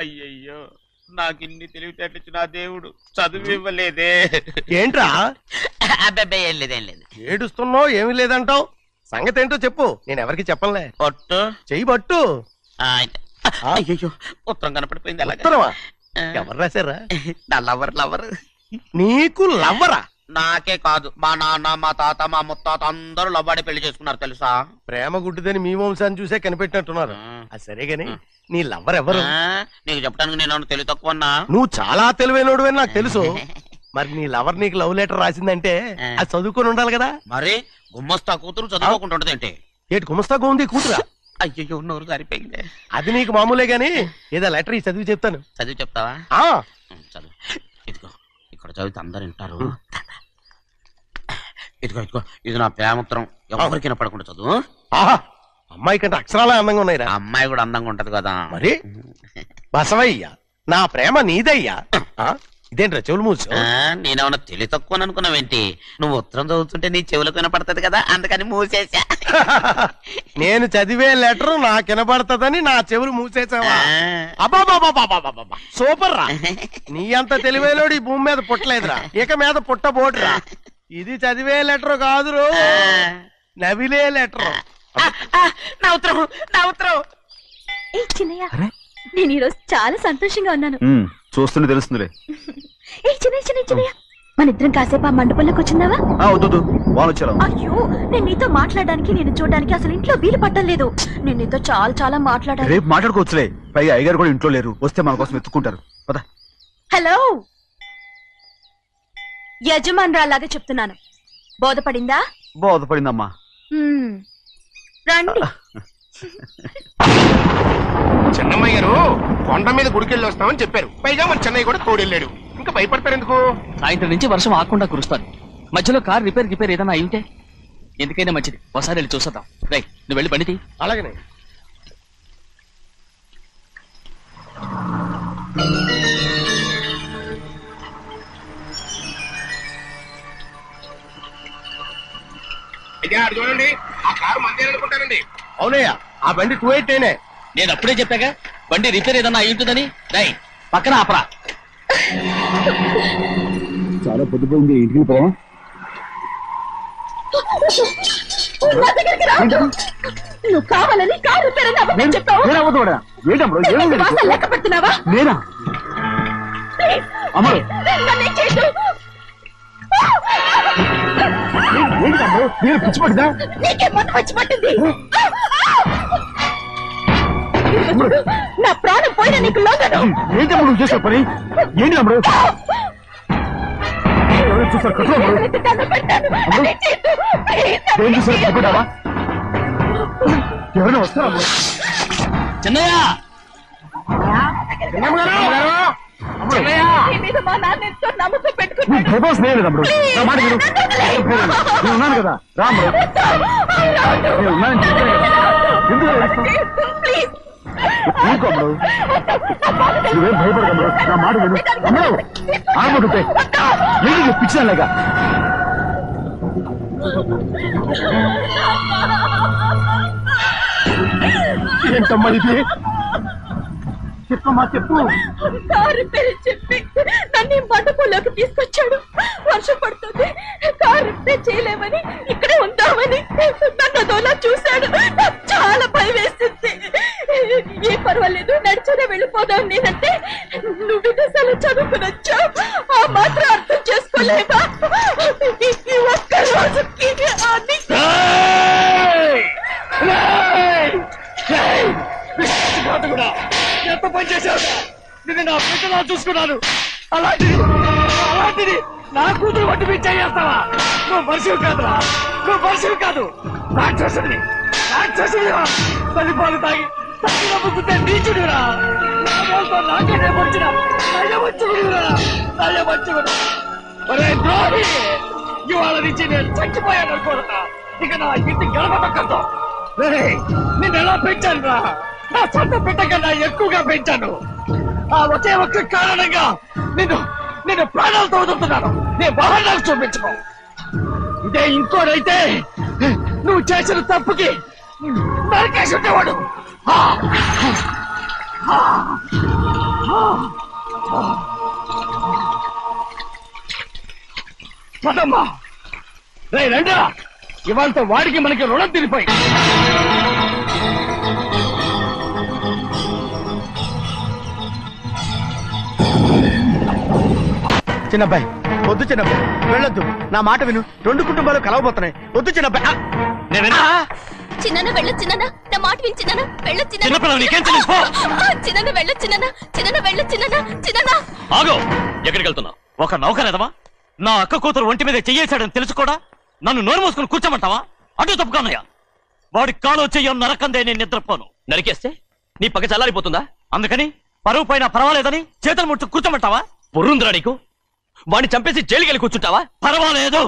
అయ్యయ్యో, నాకిన్ని తెలివితేటచ్చు నా దేవుడు చదువు ఇవ్వలేదే. ఏంట్రా అబ్బాయి ఏం లేదు, ఏం లేదు. ఏడుస్తున్నావు? ఏమీ లేదంటావు. సంగతి ఏంటో చెప్పు, నేను ఎవరికి చెప్పనులే. పట్టు చెయ్యి పట్టు. అయ్యో, ఉత్తరం కనపడిపోయింది. అలాగే ఉత్తరమా? ఎవరు రాశారా? నా లవర్ లవర్. నీకు లవ్వరా? నాకే కాదు, మా నాన్న, మా తాత, మా ముత్తాత అందరూ లవ్వాడి పెళ్లి చేసుకున్నారు తెలుసా. ప్రేమ గుడ్డిదని మీ వంశాన్ని చూసే కనిపెట్టినట్టున్నారు. అది సరే గాని నీ లవ్వర్ ఎవరు? నీకు చెప్పడానికి నేను తెలివి తక్కువన్నా? నువ్వు చాలా తెలివైనడు అని నాకు తెలుసు. మరి నీ లవర్ నీకు లవ్ లెటర్ రాసిందంటే అది చదువుకొని ఉండాలి కదా. మరి గుమ్మస్తా కూతురు చదువుకోకుండా ఉండదు ఏంటి? ఏటి గుమస్తాగా ఉంది కూతురా? అయ్యో, నోరు సరిపోయింది. అది నీకు మామూలే గాని ఏదో లెటర్ ఈ చదివి చెప్తాను. చదివి చెప్తావా? చదువు. ఇదిగో ఇక్కడ చదివితే అందరు వింటారు. ఇదిగో ఇదిగో, ఇది నా ప్రేమోత్తరం. ఎవరికి వినపడకుండా చదువు. అమ్మాయి కంటే అక్షరాలే అందంగా ఉన్నాయి. అమ్మాయి కూడా అందంగా ఉంటది కదా. మరి బసవయ్య, నా ప్రేమ నీదయ్యా. ఇదేంట్రా చెవులు మూసు? నేనేమన్నా తెలివి తక్కువ అనుకున్నావేంటి? నువ్వు ఉత్తరం చదువుతుంటే నీ చెవులకు వినపడుతుంది కదా, అందుకని మూసేసా. నేను చదివే లెటర్ నాకు వినపడుతుందని నా చెవులు మూసేసావా? అబ్బాబాబాబాబాబాబా, సూపర్ రా. నీ అంత తెలివేలోడు ఈ భూమి మీద పుట్టలేదురా, ఇక మీద పుట్టబోడురా. ఇది చదివే లెటర్ కాదురు, నవిలే లెటర్. నా ఉత్తరం, నా ఉత్తరం. ఏ చిన్నయ్య, నేను ఈరోజు చాలా సంతోషంగా ఉన్నాను. చూస్తుంటే తెలుస్తుందిలే. ఏ చిన్నయ్య, మన ఇద్దరం కాసేపు ఆ మండపంలోకి వచ్చిందావా? వద్దు, వాళ్ళు వచ్చారు. అయ్యో, నేను నీతో మాట్లాడడానికి, నేను చూడడానికి అసలు ఇంట్లో వీలు పట్టలేదు. నేను నీతో చాలా చాలా మాట్లాడాలి. రేపు మాట్లాడుకోవచ్చులే. పైగా అయ్యగారు కూడా ఇంట్లో లేరు, వస్తే మన కోసం ఎత్తుకుంటారు. హలో, యజమానురాలాగా చెప్తున్నాను, బోధపడిందా? బోధపడిందమ్మా. రండి. చెన్నమ్మాయి గారు కొండ మీద గుడికెళ్ళి వస్తామని చెప్పారు. పైగా మన చెన్నయ్య కూడా తోడెళ్ళాడు. ఇంకా భయపడతారు ఎందుకు? సాయంత్రం నుంచి వర్షం ఆకుండా కురుస్తాను. మధ్యలో కార్ రిపేర్ ఏదైనా అయి ఉంటే ఎందుకైనా మంచిది, ఒకసారి వెళ్ళి చూసేద్దాం. రై, నువ్వు వెళ్ళి బండి తీ. అలాగనే. చూడండి, ఆ కారు మంది అనుకుంటానండి. అవునయ్యా, ఆ బండి 288. నేను అప్పుడే చెప్పాగా బండి రిపేర్ ఏదన్నా అయి ఉంటుందని. రై, పక్కన ఆపరా. చాలా పొద్దుపోయింది, ఇంటికి పోవా? నువ్వు కావాలని కారు రిపేర్ అని చెప్పావు. లెక్క పెడుతున్నావా? నేనా? అమ్మా, పిచ్చిపట్టిందా? నీకే మొత్తం వచ్చి పట్టింది. నా ప్రాణం పోయినా నీకు లోగను. ఏంటమ్మా నువ్వు చేసే పని? ఏంటి అమ్మడు? చూసారు చూసారా? ఎవరైనా వస్తారా? చిన్నయ్య, మా నాన్న ఎంతో నమ్మకం పెట్టుకున్నాడు. నా మాట విను. నేను ఉన్నాను కదా, రాము. నేను ఉన్నానని చెప్పాను కదా. ఎందుకు నువ్వేం భయపడకమ్మడు, నా మాట విను. అమ్మడు ఆడబడుతాయి ఏంటి పిచ్చాలేక? ఏంటమ్మా ఇది? చెప్పమ్మా, చెప్పు. కారు పేరు చెప్పి నన్ను మండపంలోకి తీసుకొచ్చాడు. వర్షం పడుతుంది, కారు రిపేర్ చేయలేమని ఇక్కడే ఉందామని నన్ను అదోలా చూశాడు. నాకు చాలా భయం వేసింది. ఏ పర్వాలేదు, నడిచనే వెళ్ళిపోదాం నేనంటే, నువ్వు విదేశాలు చదువుకుని వచ్చావు, ఆ మాత్రం అర్థం చేసుకోలేవా? ఈ ఒక్క రోజుకి ఎంత పని చేశావు? నేను నా బిడ్డలా చూసుకున్నాను. అలాంటిది నా కూతురు వంటి మీద చేస్తావా? నువ్వు మనిషివి కాదురా, నువ్వు మనిషివి కాదు, రాక్షసుడివి. తల్లిపాలు తాగి తల్లిదండ్రులే నీచుడురా. నాకే వచ్చిన నయవచ్చుడురా. ఒరే ద్రోహి, ఇవాళ నుంచి నేను చచ్చిపోయాను అనుకోరా. ఇక నా ఇంటి గడప పక్కతో నిన్ను ఎలా పెంచాను రా? నా సొంత బిడ్డ కన్నా ఎక్కువగా పెంచాను. ఆ ఒకే ఒక్క కారణంగా నిన్ను ప్రాణాలతో వదులుతున్నాను. నేను వాహనాలు చూపించుకో. ఇదే ఇంకోడైతే నువ్వు చేసిన తప్పుకి నరికేసి ఉండేవాడు. పదమ్మా రే రండి ఇవాళతో వాడికి మనకి రుణం తిరిగిపోయి చిన్నబ్బాయి వద్దు చిన్నబ్బాయి, వెళ్ళొద్దు. నా మాట విను. 2 కుటుంబాలు కలవబోతున్నాయి. వద్దు చిన్నబ్బాయి. చిన్న వెళ్ళ చిన్న నా మాట విని చిన్న వెళ్ళ చిన్న వెళ్ళ చిన్న వెళ్ళ చిన్న ఆగో, ఎక్కడికి వెళ్తున్నావు? ఒక నౌకనేదవా? నా అక్క కూతురు ఒంటి మీద చెయ్యేశాడని తెలుసు కూడా నన్ను నోరు మూసుకుని కూర్చోమంటావా? అటు తప్పుకున్నాయా? వాడి కాలో చెయ్యం నరకందే నేను నిద్రపోను. నరికేస్తే నీ పక్క చల్లారిపోతుందా? అందుకని పరువు పైన పర్వాలేదని చేతులు ముట్టు కూర్చోమంటావా? బుర్రుందిరా నీకు? వాడిని చంపేసి జైలుకెళ్ళి కూర్చుంటావా? పర్వాలేదు,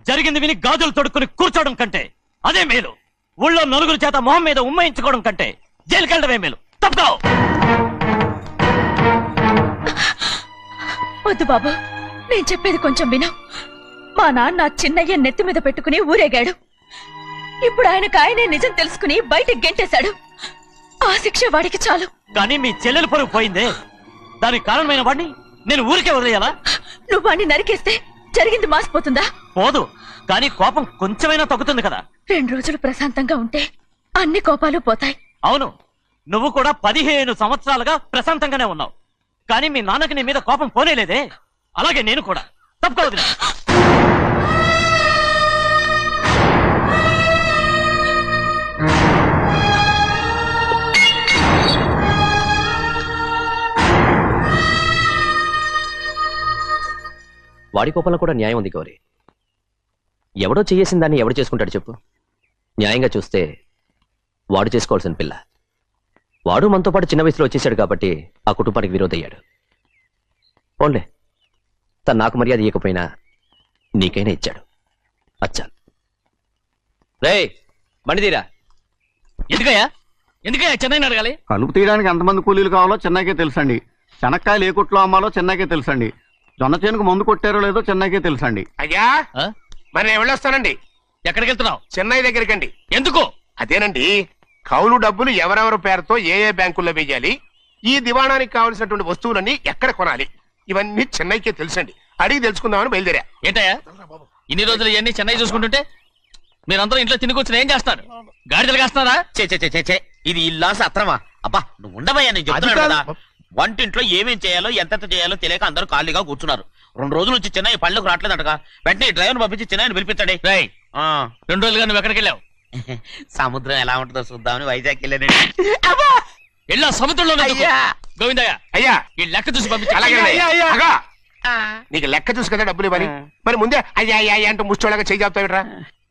జరిగింది విని గాజులు తొడుక్కుని కూర్చోవడం కంటే అదే మేలు. ఊళ్ళో నలుగురు చేత మొహం మీద ఉమ్మయించుకోవడం కంటే జైలుకెళ్ళడమే మేలు. తప్పుకో. వద్దు బాబు, నేను చెప్పేది కొంచెం విను. మా నాన్న చిన్నయ్య నెత్తి మీద పెట్టుకుని ఊరేగాడు. ఇప్పుడు ఆయనే నిజం తెలుసుకుని బయటికి గెంటేశాడు. ఆ శిక్ష వాడికి చాలు. కానీ మీ చెల్లెలు పరువు పోయిందే, దానికి కారణమైన వాడిని నేను ఊరికే వదిలేయాలా? నువ్వు వాడిని నరికేస్తే జరిగింది మాసిపోతుందా? పోదు, కానీ కోపం కొంచెమైనా తగ్గుతుంది కదా. 2 రోజులు ప్రశాంతంగా ఉంటే అన్ని కోపాలు పోతాయి. అవును, నువ్వు కూడా 15 సంవత్సరాలుగా ప్రశాంతంగానే ఉన్నావు. కానీ మీ నాన్నకి నీ మీద కోపం పోనేలేదే. అలాగే నేను కూడా. తప్పుకోవద్దు. వాడి కోపంలో కూడా న్యాయం ఉంది గౌరీ. ఎవడో చేసిన దాన్ని ఎవడు చేసుకుంటాడు చెప్పు? న్యాయంగా చూస్తే వాడు చేసుకోవాల్సిన పిల్ల. వాడు మనతో పాటు చిన్న వయసులో వచ్చేసాడు కాబట్టి ఆ కుటుంబానికి విరోధయ్యాడు. ఓన్లే, తను నాకు మర్యాద ఇవ్వకపోయినా నీకైనా ఇచ్చాడు. అచ్చా రే బండిదీరా. ఎందుకయ్యా చెన్నైని అడగాలి? కలుపు తీయడానికి ఎంతమంది కూలీలు కావాలో చెన్నైకే తెలుసండి. శనక్కాయలు ఏ కొట్లో అమ్మాలో చెన్నైకే తెలుసండి. జొన్న చేనుకు మందు కొట్టారో లేదో చెన్నైకే తెలుసండి. అయ్యా మరి నేను వెళ్ళొస్తానండి. ఎక్కడికి వెళ్తున్నావు? చెన్నై దగ్గరికండి. ఎందుకు? అదేనండి, కౌలు డబ్బులు ఎవరెవరి పేరుతో ఏ బ్యాంకుల్లో వేయాలి, ఈ దివాణానికి కావలసినటువంటి వస్తువులన్నీ ఎక్కడ కొనాలి, ఇవన్నీ చెన్నైకే తెలుసండి. అడిగి తెలుసుకుందామని బయలుదేరా. ఏంటయ్యా ఇన్ని రోజులు ఇవన్నీ చెన్నై చూసుకుంటుంటే మీరందరూ ఇంట్లో తిని కూర్చొని ఏం చేస్తారు? గాడిదలు కాస్తున్నారా? చే ఇది ఇల్లా సత్రమా? అబ్బా నువ్వు ఉండవయ్యా, నేను చెప్తున్నాను కదా. వంటింట్లో ఏమేం చేయాలో ఎంతెంత చేయాలో తెలియక అందరూ ఖాళీగా కూర్చున్నారు. 2 రోజుల నుంచి చెన్నై పళ్ళకు రావట్లేదంటగా. వెంటనే డ్రైవర్ పంపించి చెన్నైని పిలిపించండి. 2 రోజులుగా నువ్వు ఎక్కడికి వెళ్ళావు? సముద్రం ఎలా ఉంటుందో చూద్దామని వైజాగ్ వెళ్ళానండి. వెళ్ళా సముద్రంలో గోవిందయ్య అయ్యా ఈ లెక్క చూసి పంపించి. అలాగే నీకు లెక్క చూసి కదా డబ్బులు ఇవ్వాలి. మరి ముందే అయ్యా అయ్యా అంటూ ముష్టోళ్ళగా చేయి చెప్తావిట్రా.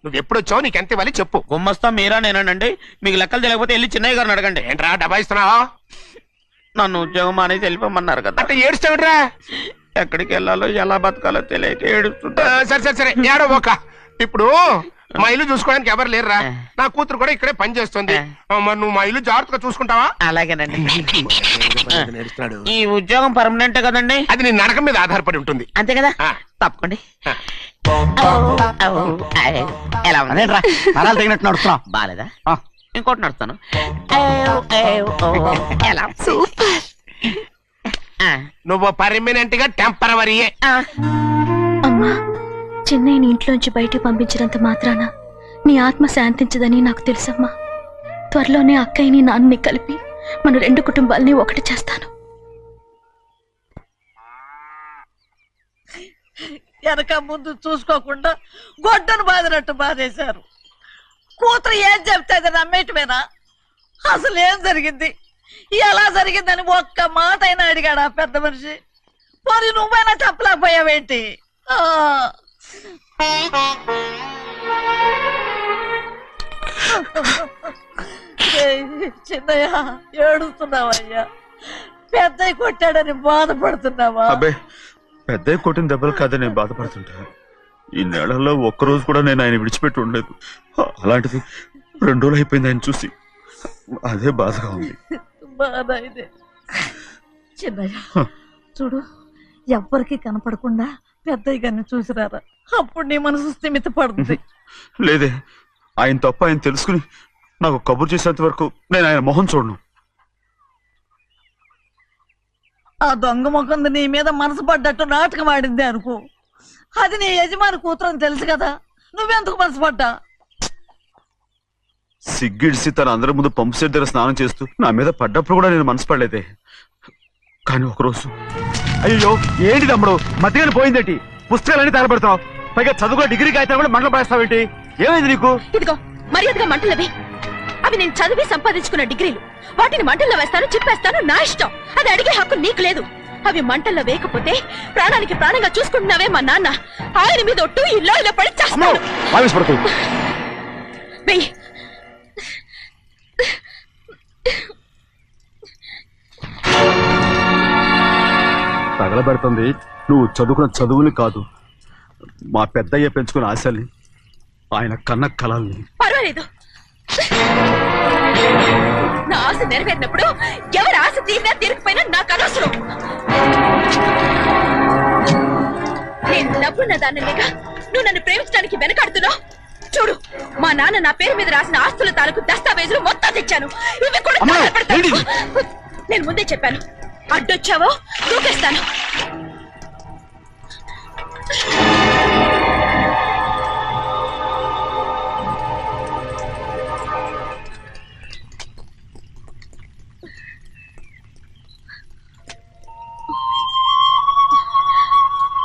నువ్వు ఎప్పుడు వచ్చావు, నీకు ఎంత ఇవ్వాలి చెప్పు. గుమ్మస్తా మీరా నేనండి. మీకు లెక్కలు తెలియకపోతే వెళ్ళి చిన్నయ్య గారిని అడగండి. ఏంట్రా డబ్బా ఇస్తున్నావా? నన్ను ఉద్యోగం అనేది వెళ్ళిపోమన్నారు కదా. అంటే ఏడుస్తావిట్రా. ఎక్కడికి వెళ్ళాలో ఎలా బతకాలో తెలియక ఏడుస్తుంటా. సరే ఏడో ఒక. ఇప్పుడు మా ఇల్లు చూసుకోవడానికి ఎవరు లేరురా. నా కూతురు కూడా ఇక్కడే పని చేస్తుంది. మరి నువ్వు మా ఇల్లు జాగ్రత్తగా చూసుకుంటావా? అలాగేనండి. ఈ ఉద్యోగం పర్మనెంట్ కదండి? అది నీ నరకం మీద ఆధారపడి ఉంటుంది. అంతే కదా. తప్పకండి. ఎలా ఉంది? నరాలు తగినట్టు నడుస్తున్నా. బాలేదా? ఇంకోటి నడుస్తాను. ఎలా? నువ్వు పర్మనెంట్ గా టెంపరవరీయే. అమ్మా, చెన్నైని ఇంట్లోంచి బయటికి పంపించినంత మాత్రాన నీ ఆత్మ శాంతించదని నాకు తెలుసమ్మా. త్వరలోనే అక్కయ్యని నాన్నని కలిపి మన 2 కుటుంబాలని ఒకటి చేస్తాను. వెనక ముందు చూసుకోకుండా గొడ్డను బాదినట్టు బాధేశారు. కూతురు ఏం చెప్తే నమ్మేటమేనా? అసలు ఏం జరిగింది, ఎలా జరిగిందని ఒక్క మాట అయినా అడిగాడా పెద్ద మనిషి? పోనీ నువ్వైనా చెప్పలేకపోయావేంటి? చిన్నయ్య ఏడుస్తున్నావయ్యా? పెద్దయ్య కొట్టాడని బాధపడుతున్నావా? అబ్బే, పెద్దయ్య కొట్టిన దెబ్బలు కాదని నేను బాధపడుతుంటా. ఈ నెలలో ఒక్కరోజు కూడా నేను ఆయన విడిచిపెట్టి ఉండలేదు. అలాంటిది 2 రోజులు అయిపోయింది ఆయన చూసి. అదే బాధగా ఉంది. బాధ ఇదే. చిన్నయ్య చూడు, ఎవ్వరికి కనపడకుండా పెద్దయ్య గారిని చూసిరారా, అప్పుడు నీ మనసు స్థిమిత పడుతుంది. లేదే, ఆయన తప్ప ఆయన తెలుసుకుని నాకు కబురు చేసేంత వరకు నేను ఆయన మొహం చూడను. ఆ దొంగ ముఖంది నీ మీద మనసు పడ్డట్టు నాటకం ఆడింది అనుకో, అది నీ యజమాని కూతురని తెలుసు కదా, నువ్వెందుకు మనసు పడ్డా? సిగ్గిడిసి తన అందరి ముందు పంపు సెట్ దగ్గర స్నానం చేస్తూ నా మీద పడ్డప్పుడు కూడా నేను మనసు పడలేదే. కానీ ఒకరోజు అయ్యో ఏంటి తమ్ముడు మధ్యగానే పోయిందేంటి? పుస్తకాలన్నీ తగలబెడతావు, పైగా చదువుకో డిగ్రీ కాగితాలు కూడా మంటలు పడేస్తావేంటి? ఏమైంది నీకు? ఇదిగో మర్యాదగా మంటలవి. అవి నేను చదివి సంపాదించుకున్న డిగ్రీలు. వాటిని మంటల్లో వేస్తాను, చెప్పేస్తాను, నా ఇష్టం. అది అడిగే హక్కు నీకు లేదు. అవి మంటల్లో వేయకపోతే ప్రాణానికి ప్రాణంగా చూసుకుంటున్నావే మా నాన్న. ఆయన మీద ఒట్టు ఇల్లు ఇలా పడి చేస్తాను. వెయ్యి. తగలబెడుతుంది నువ్వు చదువుకున్న చదువుని కాదు, మా పెద్దయ్య పెంచుకున్న ఆశల్ని, ఆయన కన్న కళల్ని. పర్వాలేదు, నా ఆశ నెరవేరినప్పుడు ఎవరి ఆశ తీరినా తీరకపోయినా నాకు అనవసరం. నేను డబ్బున్న దానిలేగా నువ్వు నన్ను ప్రేమించడానికి వెనకాడుతున్నావు. చూడు, మా నాన్న నా పేరు మీద రాసిన ఆస్తుల తాలూకు దస్తావేజులు మొత్తం తెచ్చాను. ఇవి కూడా తగలబెడతాను. నేను ముందే చెప్పాను, అడ్డొచ్చావో దూకేస్తాను.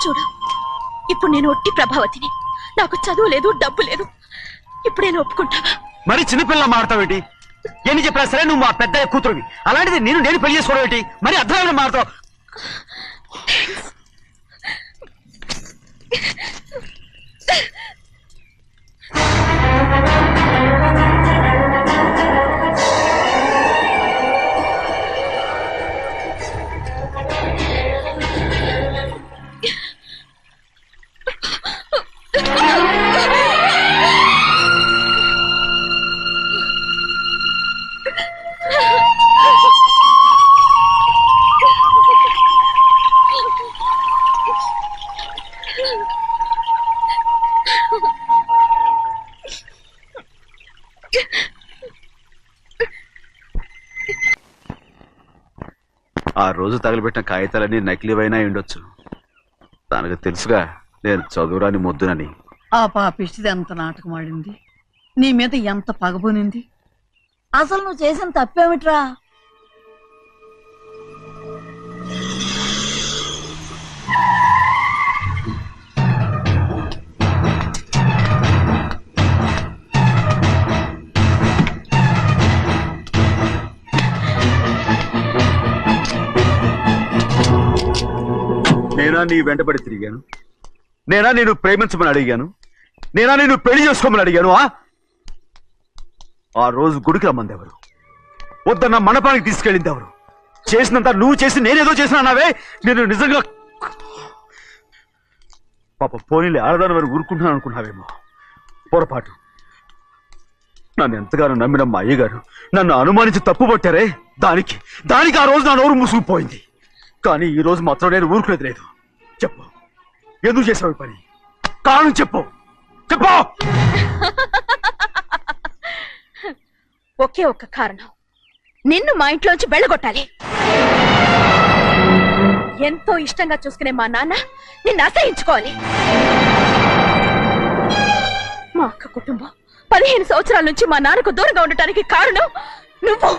చూడు, ఇప్పుడు నేను ఒట్టి ప్రభావతిని. నాకు చదువు లేదు, డబ్బు లేదు. ఇప్పుడు నేను ఒప్పుకుంటావా? మరి చిన్నపిల్ల మాడతావేంటి? ఎన్ని చెప్పినా సరే నువ్వు మా పెద్దయ్య కూతురువి. అలాంటిది నేను పెళ్లి చేసుకోవడం ఏంటి? మరి అర్థమైన మాడతావు. ఆ రోజు తగలబెట్టిన కాగితాలన్నీ నకిలీవైనా ఉండొచ్చు. తనకు తెలుసుగా నేను చదువురాని మొద్దునని. ఆ పాపిష్టిది ఎంత నాటకం ఆడింది, నీ మీద ఎంత పగబోనింది. అసలు నువ్వు చేసిన తప్పేమిట్రా? నేనా నీ వెంటబడి తిరిగాను? నేనా నేను ప్రేమించమని అడిగాను? నేనా నేను పెళ్లి చేసుకోమని అడిగాను? ఆ రోజు గుడికి రమ్మంది ఎవరు? వద్దన్న మండపానికి తీసుకెళ్ళింది ఎవరు? చేసినంత నువ్వు చేసి నేనేదో చేసిన అన్నావే. నేను నిజంగా పాప పోనీలే ఆడదాని వారు ఊరుకుంటున్నాను అనుకున్నావేమో. పొరపాటు. నన్ను ఎంతగానో నమ్మిన మా అయ్యగారు నన్ను అనుమానించి తప్పు పట్టారే, దానికి ఆ రోజు నా నోరు మూసుకుపోయింది. కానీ ఈ రోజు మాత్రం నేను ఊరుకునేది లేదు. చెప్పు, ఎందుకు చేసావు పని? కారణం చెప్పు. ఒకే ఒక్క కారణం, నిన్ను మా ఇంట్లోంచి వెళ్ళగొట్టాలి. ఎంతో ఇష్టంగా చూసుకునే మా నాన్న నిన్ను అసహించుకోవాలి. మా అక్క కుటుంబం 15 సంవత్సరాల నుంచి మా నాన్నకు దూరంగా ఉండటానికి కారణం నువ్వు.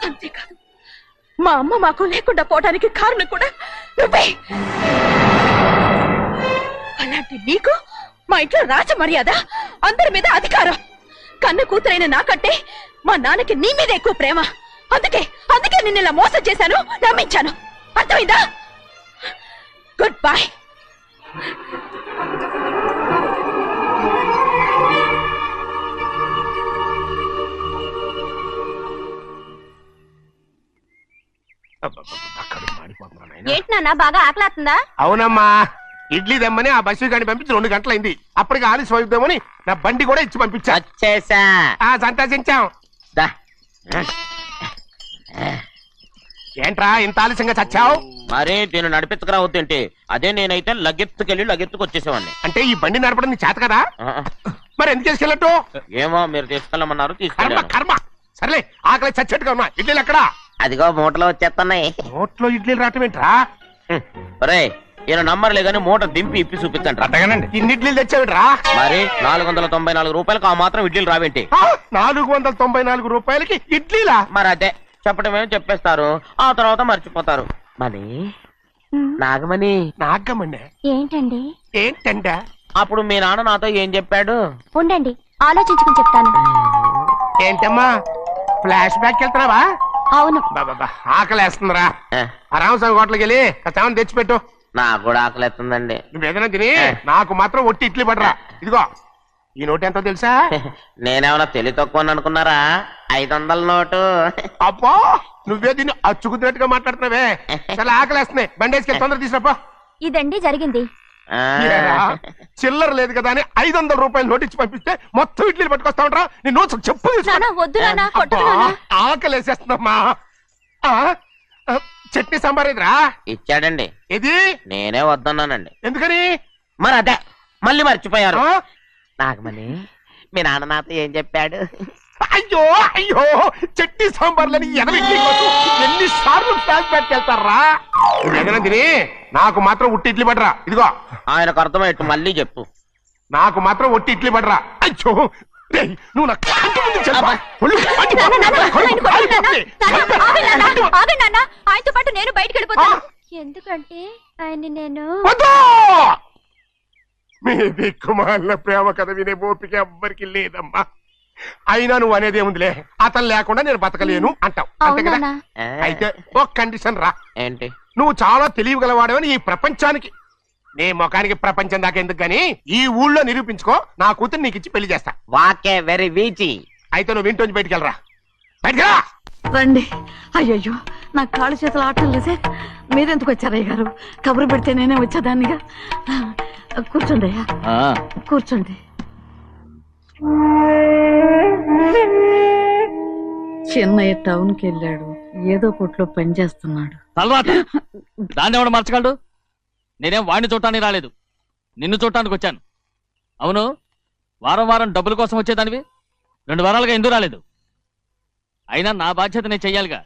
అంతేకాదు, మా అమ్మ మాకు లేకుండా పోవడానికి కారణం కూడా నువ్వే. అలాంటి నీకు మా ఇంట్లో రాజ మర్యాద, అందరి మీద అధికారం. కన్న కూతురైన నాకంటే మా నాన్నకి నీ మీద ఎక్కువ ప్రేమ. అందుకే నిన్ను ఇలా మోసం చేశాను, నమ్మించాను. అర్థమైందా? Good bye. ఏంటి నాన్న, బాగా ఆకలేస్తుందా? అవునమ్మా, ఇడ్లీ దమ్మని ఆ బస్సు గాని పంపించి 2 గంటలైంది. అప్పటికి ఆలస్యం అవుతామని నా బండి కూడా ఇచ్చి పంపించా. సంతోషించాం. ఏంట్రా ఇంత ఆలస్యంగా చచ్చావు? మరి నేను నడిపెత్తుకురా వద్దేంటి? అదే నేనైతే లగెత్తుకెళ్ళి లగెత్తుకు వచ్చేసేవాడిని. అంటే ఈ బండి నడపడం నీ చేత కదా? మరి ఎందుకు తీసుకెళ్ళట్టు? ఏమో, మీరు తీసుకెళ్ళమన్నారు, కర్మ తీసుకెళ్ళాను. కర్మ. సర్లే, ఆకలి చచ్చేట్టుగా ఉన్నా. ఇడ్లీలు ఎక్కడా? అదిగో మూటలో వచ్చేస్తున్నాయి. నోట్లో ఇడ్లీలు రావటం ఏంట్రా? ఒరే ఈయన నంబర్లే గాని మూట దింపి ఇప్పి చూపించండి. అట్టగానండి. ఇన్ని ఇడ్లీలు తెచ్చావిడ్రా? మరి 494 రూపాయలకు ఆ మాత్రం ఇడ్లీలు రావేంటి? 494 రూపాయలకి ఇడ్లీలా? మరి అదే చెప్పడమేమో చెప్పేస్తారు, ఆ తర్వాత మర్చిపోతారు. మని నాగమణి నాగమ్మండి. ఏంటండి? ఏంటంట? అప్పుడు మీ నాన్న నాతో ఏం చెప్పాడు? ఉండండి ఆలోచించుకుని చెప్తాను. ఏంటమ్మా ఫ్లాష్ బ్యాక్ వెళ్తున్నావా? అవును. బాబా ఆకలేస్తుందిరా. ఆ, ఆ రామస్వామి హోటల్కి వెళ్ళి కాస్త తెచ్చిపెట్టు. నాకు కూడా ఆకలిస్తుందండి. నువ్వేదైనా తిని నాకు మాత్రం ఒట్టి ఇడ్లీ పడరా. ఇదిగో ఈ నోటు ఎంతో తెలుసా? నేనేమన్నా తెలివి తక్కువ అనుకున్నారా? 500 నోటు. అబ్బో నువ్వే దీన్ని అచ్చుకుతున్నట్టుగా మాట్లాడుతున్నావే. చాలా ఆకలేస్తున్నాయి. బండేసుకెళ్ళి తొందర తీసినప్పా. ఇదండి జరిగింది. ఆ, చిల్లర లేదు కదా అని 500 రూపాయలు నోటు ఇచ్చి పంపిస్తే మొత్తం ఇడ్లీలు పట్టుకొస్తా ఉంటా. నీ నోట్స్ చెప్పు తీసుకో. నానా వద్దు నానా, అబ్బా, కొట్టదు నానా. ఆకలేసేస్తుందమ్మా. చట్నీ సాంబార్ ఇదిరా. ఇచ్చాడండి. ఇది నేనే వద్దన్నానండి. ఎందుకని? మరి అదే మళ్ళీ మర్చిపోయారు. ఆ? నాగమణి మీ నాన్న నాతో ఏం చెప్పాడు? అయ్యో అయ్యో చట్నీ సాంబార్లని ఎన్ని సార్లు ప్యాక్ పెట్టుకెళ్తారా? నువ్వేదైనా తిని నాకు మాత్రం ఉట్టి ఇడ్లీ పడరా. ఇదిగో ఆయనకు అర్థమయ్యట్టు మళ్ళీ చెప్పు. నాకు మాత్రం ఒట్టి ఇడ్లీ పడరా. అయ్యో రేయ్, నువ్వు నా కంటి ముందు చెప్పా. ఒళ్ళు మండి నానా, నానా, కడుపు ఆయన కొట్టదు నానా. కాలిపోతుంది. నానా, ఆగండి నానా, ఆగండి నానా. ఆయనతో పాటు నేను బయటికి వెళ్ళిపోతాను. ఎందుకంటే ఆయన్ని నేను వద్దు! మీ దిక్కుమాలిన ప్రేమ కథ వినే ఓపిక ఎవ్వరికి లేదమ్మా. అయినా నువ్వు అనేది ఏముందిలే, అతను లేకుండా నేను బతకలేను అంటావు అంతే కదా? అవునా? ఆ, అయితే ఒక కండిషన్ రా. ఏంటి? నువ్వు చాలా తెలియగలవాడవని ఈ ప్రపంచానికి, నీ ముఖానికి ప్రపంచం దాకా ఎందుకు గాని ఈ ఊళ్ళో నిరూపించుకో. నా కూతురు నీకు ఇచ్చి పెళ్లి చేస్తా. వాకే వెరీ వీచి. అయితే నువ్వు ఇంటి బయటికి వెళ్ళరా. బయటికి రండి. అయ్యయ్యో నా కాళ్ళు చేతులు ఆటం లేదే. మీరెందుకు వచ్చారు అయ్య గారు? కబురు పెడితే నేనే వచ్చేదాన్నిగా. కూర్చోండి అయ్యా, కూర్చోండి. చిన్నయ్య టౌన్కి వెళ్ళాడు, ఏదో కొట్లో పని చేస్తున్నాడు. తలరాత దాన్ని ఎవడు మార్చగలడు? నేనేం వాడిని చూడటానికి రాలేదు, నిన్ను చూడటానికి వచ్చాను. అవును, వారం వారం డబ్బుల కోసం వచ్చేదానివి 2 వారాలుగా ఎందుకు రాలేదు? అయినా నా బాధ్యత నేను చెయ్యాలిగా.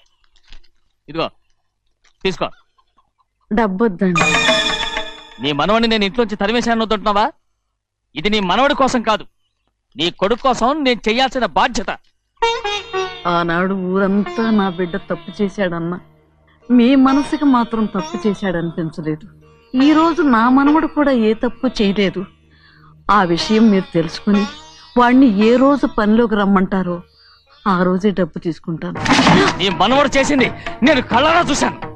ఇదిగో తీసుకో. డబ్బొద్దండి. నీ మనవడిని నేను ఇంట్లోంచి తరిమేశాను వద్దంటున్నావా? ఇది నీ మనవడి కోసం కాదు, నీ కొడుకు కోసం నేను చెయ్యాల్సిన బాధ్యత. ఆనాడు ఊరంతా నా బిడ్డ తప్పు చేశాడన్నా, మీ మనసుకి మాత్రం తప్పు చేశాడనిపించలేదు. ఈ రోజు నా మనవడు కూడా ఏ తప్పు చేయలేదు. ఆ విషయం మీరు తెలుసుకుని వాణ్ణి ఏ రోజు పనిలోకి రమ్మంటారో ఆ రోజే డబ్బు తీసుకుంటాను. నీ మనవడు చేసింది నేను కళ్ళారా చూశాను.